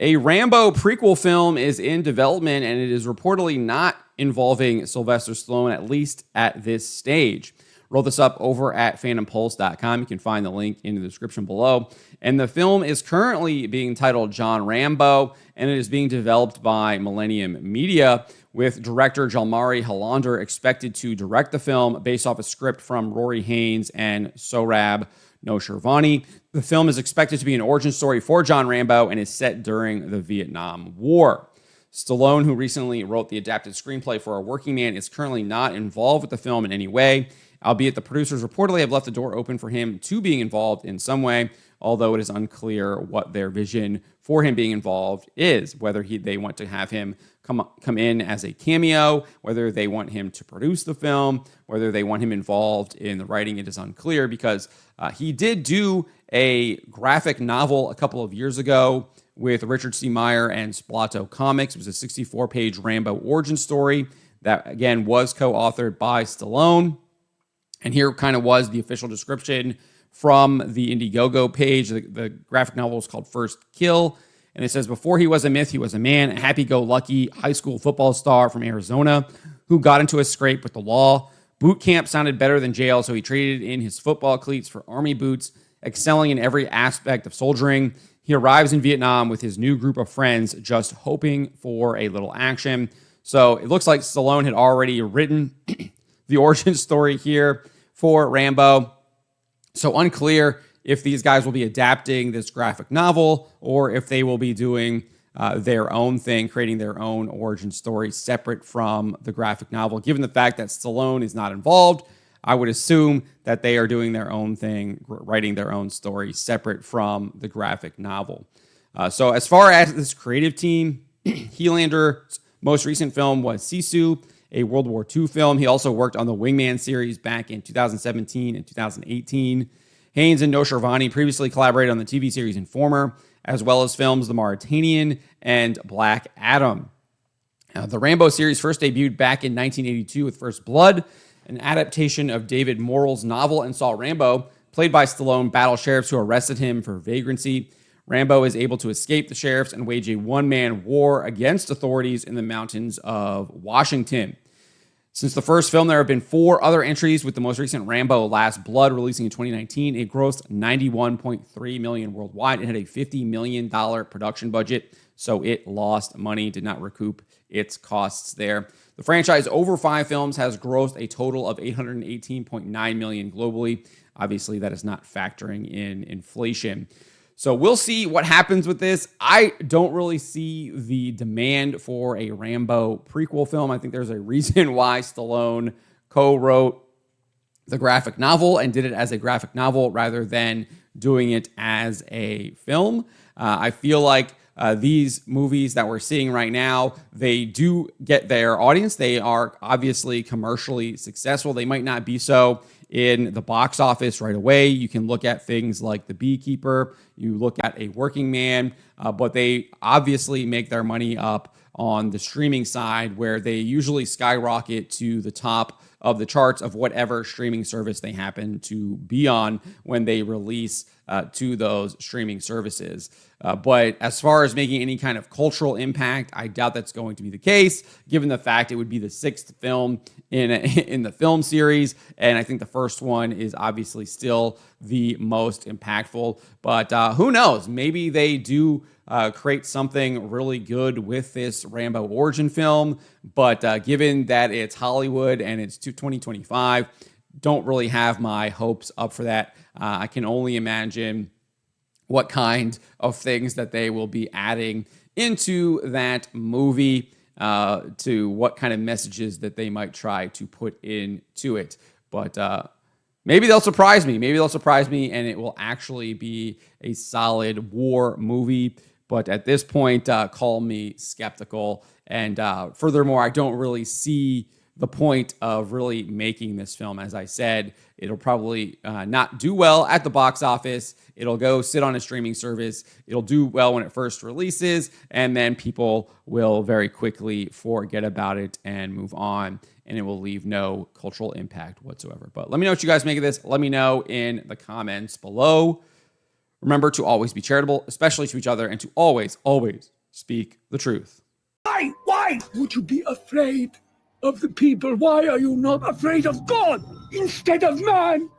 A Rambo prequel film is in development, and it is reportedly not involving Sylvester Stallone, at least at this stage. Roll this up over at phantompulse.com. You can find the link in the description below. And the film is currently being titled John Rambo, and it is being developed by Millennium Media, with director Jalmari Helander expected to direct the film based off a script from Rory Haynes and Sohrab Noshervani. The film is expected to be an origin story for John Rambo and is set during the Vietnam War. Stallone, who recently wrote the adapted screenplay for A Working Man, is currently not involved with the film in any way, albeit the producers reportedly have left the door open for him to being involved in some way, although it is unclear what their vision for him being involved is, whether they want to have him come in as a cameo, whether they want him to produce the film, whether they want him involved in the writing. It is unclear because he did do a graphic novel a couple of years ago with Richard C. Meyer and Splato Comics. It was a 64-page Rambo origin story that, again, was co-authored by Stallone. And here kind of was the official description from the Indiegogo page. The graphic novel is called First Kill. And it says, before he was a myth, he was a man, a happy-go-lucky high school football star from Arizona who got into a scrape with the law. Boot camp sounded better than jail, so he traded in his football cleats for army boots, excelling in every aspect of soldiering. He arrives in Vietnam with his new group of friends, just hoping for a little action. So it looks like Stallone had already written the origin story here for Rambo. So unclear if these guys will be adapting this graphic novel or if they will be doing their own thing, creating their own origin story separate from the graphic novel. Given the fact that Stallone is not involved, I would assume that they are doing their own thing, writing their own story separate from the graphic novel. So as far as this creative team, Helander's most recent film was Sisu, a World War II film. He also worked on the Wingman series back in 2017 and 2018. Haynes and Noshervani previously collaborated on the TV series Informer, as well as films The Mauritanian and Black Adam. The Rambo series first debuted back in 1982 with First Blood, an adaptation of David Morrell's novel, and saw Rambo, played by Stallone, battle sheriffs who arrested him for vagrancy. Rambo is able to escape the sheriffs and wage a one-man war against authorities in the mountains of Washington. Since the first film, there have been 4 other entries, with the most recent Rambo Last Blood releasing in 2019. It grossed $91.3 million worldwide. It had a $50 million production budget, so it lost money, did not recoup its costs there. The franchise, over 5 films, has grossed a total of $818.9 million globally. Obviously, that is not factoring in inflation. So we'll see what happens with this. I don't really see the demand for a Rambo prequel film. I think there's a reason why Stallone co-wrote the graphic novel and did it as a graphic novel rather than doing it as a film. I feel like these movies that we're seeing right now, they do get their audience. They are obviously commercially successful. They might not be so in the box office right away. You can look at things like The Beekeeper, you look at A Working Man, but they obviously make their money up on the streaming side, where they usually skyrocket to the top of the charts of whatever streaming service they happen to be on when they release to those streaming services. But as far as making any kind of cultural impact, I doubt that's going to be the case, given the fact it would be the 6th film in the film series. And I think the first one is obviously still the most impactful. But who knows? Maybe they do create something really good with this Rambo origin film. But given that it's Hollywood and it's 2025, don't really have my hopes up for that. I can only imagine what kind of things that they will be adding into that movie, to what kind of messages that they might try to put into it. But maybe they'll surprise me. Maybe they'll surprise me and it will actually be a solid war movie. But at this point, call me skeptical. And furthermore, I don't really see the point of really making this film. As I said, it'll probably not do well at the box office. It'll go sit on a streaming service. It'll do well when it first releases, and then people will very quickly forget about it and move on, and it will leave no cultural impact whatsoever. But let me know what you guys make of this. Let me know in the comments below. Remember to always be charitable, especially to each other, and to always, always speak the truth. Why would you be afraid of the people? Why are you not afraid of God instead of man?